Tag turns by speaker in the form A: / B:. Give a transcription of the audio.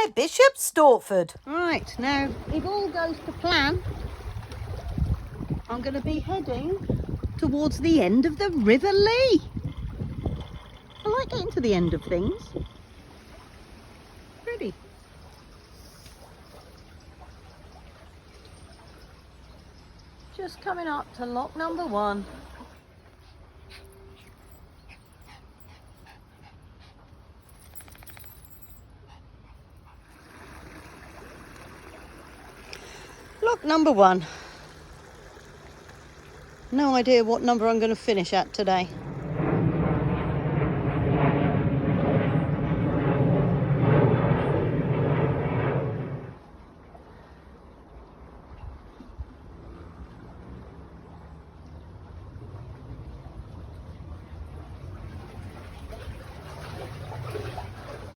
A: near Bishops Stortford.
B: Right, now if all goes to plan, I'm going to be heading towards the end of the River Lee. I like getting to the end of things. Pretty. Just coming up to lock number 1. Lock number 1. No idea what number I'm going to finish at today.